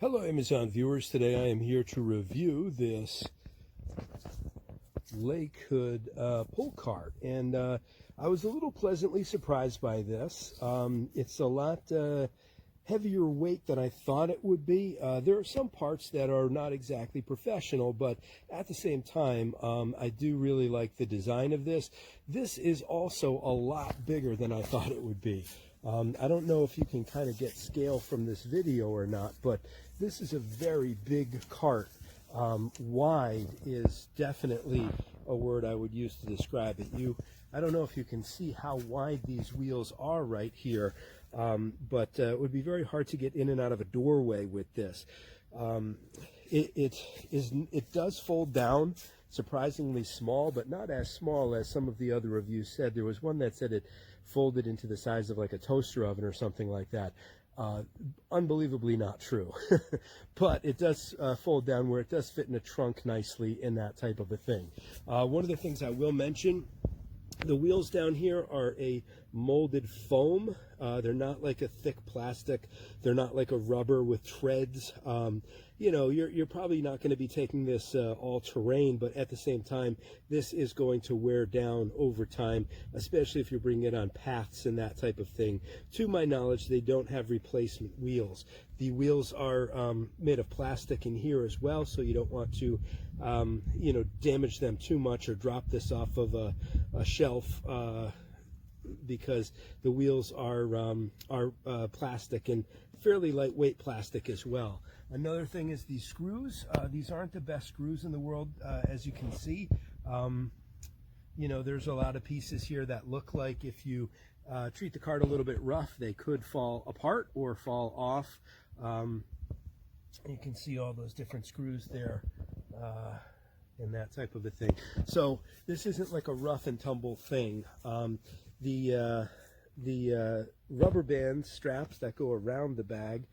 Hello Amazon viewers, today I am here to review this Lakehood pull cart, and I was a little pleasantly surprised by this. It's a lot heavier weight than I thought it would be. There are some parts that are not exactly professional, but at the same time I do really like the design of this. This is also a lot bigger than I thought it would be. I don't know if you can kind of get scale from this video or not, but this is a very big cart. Wide is definitely a word I would use to describe it. I don't know if you can see how wide these wheels are right here, but it would be very hard to get in and out of a doorway with this. It does fold down, surprisingly small, but not as small as some of the other reviews said. There was one that said it folded into the size of like a toaster oven or something like that. Unbelievably not true. But it does fold down where it does fit in a trunk nicely in that type of a thing. One of the things I will mention, the wheels down here are a molded foam. They're not like a thick plastic. They're not like a rubber with treads. You know, you're probably not going to be taking this all terrain, but at the same time, this is going to wear down over time, especially if you're bringing it on paths and that type of thing. To my knowledge, they don't have replacement wheels. The wheels are made of plastic in here as well, so you don't want to, you know, damage them too much or drop this off of a shelf. Because the wheels are plastic and fairly lightweight plastic as well. Another thing is these screws. These aren't the best screws in the world, as you can see. You know, there's a lot of pieces here that look like if you treat the cart a little bit rough, they could fall apart or fall off. You can see all those different screws there. And that type of a thing. So this isn't like a rough and tumble thing. The rubber band straps that go around the bag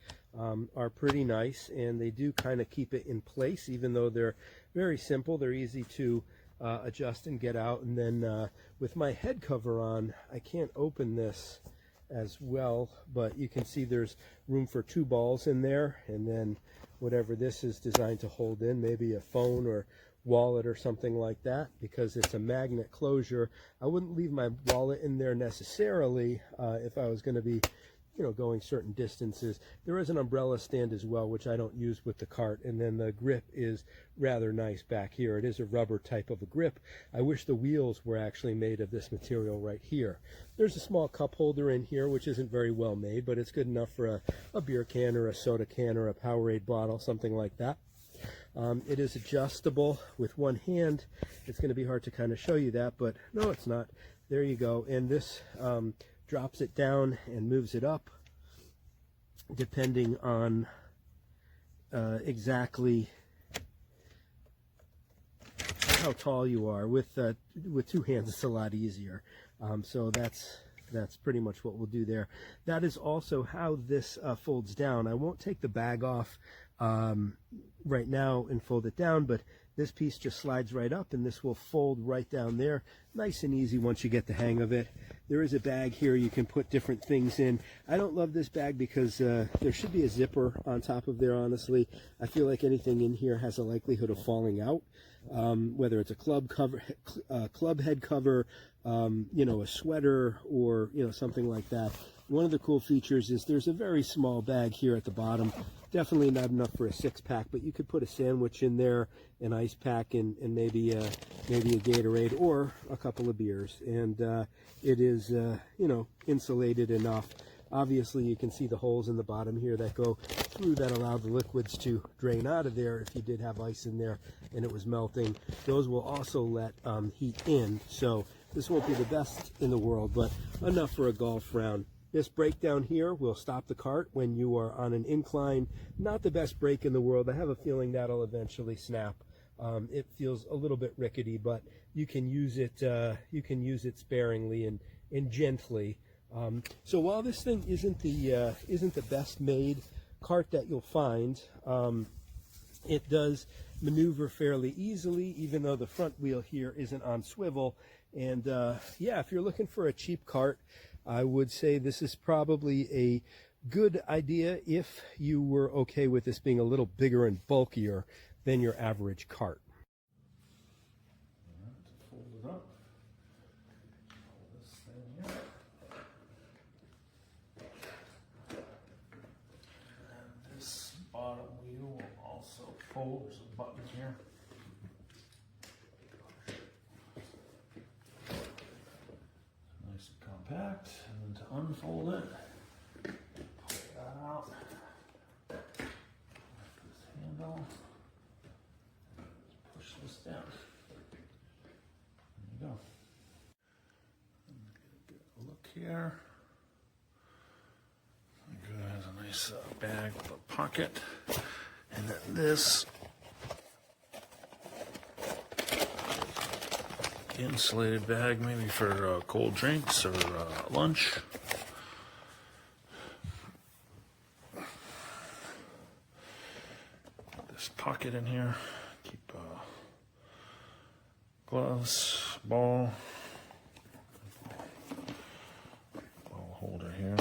are pretty nice, and they do kind of keep it in place, even though they're very simple. They're easy to adjust and get out. And then with my head cover on, I can't open this as well, but you can see there's room for 2 balls in there, and then whatever this is designed to hold in, maybe a phone or wallet or something like that, because it's a magnet closure. I wouldn't leave my wallet in there necessarily if I was going to be, you know, going certain distances. There is an umbrella stand as well, which I don't use with the cart, and then the grip is rather nice back here. It is a rubber type of a grip. I wish the wheels were actually made of this material right here. There's a small cup holder in here, which isn't very well made, but it's good enough for a beer can or a soda can or a Powerade bottle, something like that. It is adjustable with one hand. It's going to be hard to kind of show you that, but no, it's not. There you go. And this drops it down and moves it up depending on exactly how tall you are. With 2 hands, it's a lot easier. So that's pretty much what we'll do there. That is also how this folds down. I won't take the bag off right now and fold it down, but this piece just slides right up, and this will fold right down there. Nice and easy once you get the hang of it. There is a bag here you can put different things in. I don't love this bag because there should be a zipper on top of there, honestly. I feel like anything in here has a likelihood of falling out, whether it's a club head cover, you know, a sweater, or, you know, something like that. One of the cool features is there's a very small bag here at the bottom. Definitely not enough for a 6-pack, but you could put a sandwich in there, an ice pack, and maybe a Gatorade or a couple of beers. And it is, you know, insulated enough. Obviously, you can see the holes in the bottom here that go through that allow the liquids to drain out of there if you did have ice in there and it was melting. Those will also let heat in. So this won't be the best in the world, but enough for a golf round. This brake down here will stop the cart when you are on an incline. Not the best brake in the world. I have a feeling that'll eventually snap. It feels a little bit rickety, but you can use it. You can use it sparingly and gently. So while this thing isn't the best made cart that you'll find, it does maneuver fairly easily, even though the front wheel here isn't on swivel. And yeah, if you're looking for a cheap cart, I would say this is probably a good idea if you were okay with this being a little bigger and bulkier than your average cart. Fold it up. Fold this thing here. And this bottom wheel will also fold. There's a button here. Nice and compact. And then to unfold it, pull that out. This handle. Push this down. There you go. Get a look here. Good, has a nice bag with a pocket. And then this insulated bag, maybe for cold drinks or lunch. This pocket in here, keep gloves, ball holder here.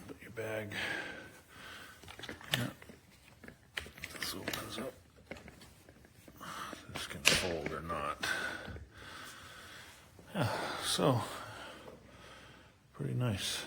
Put your bag. Yeah. This opens up. This can fold or not. Yeah, so pretty nice.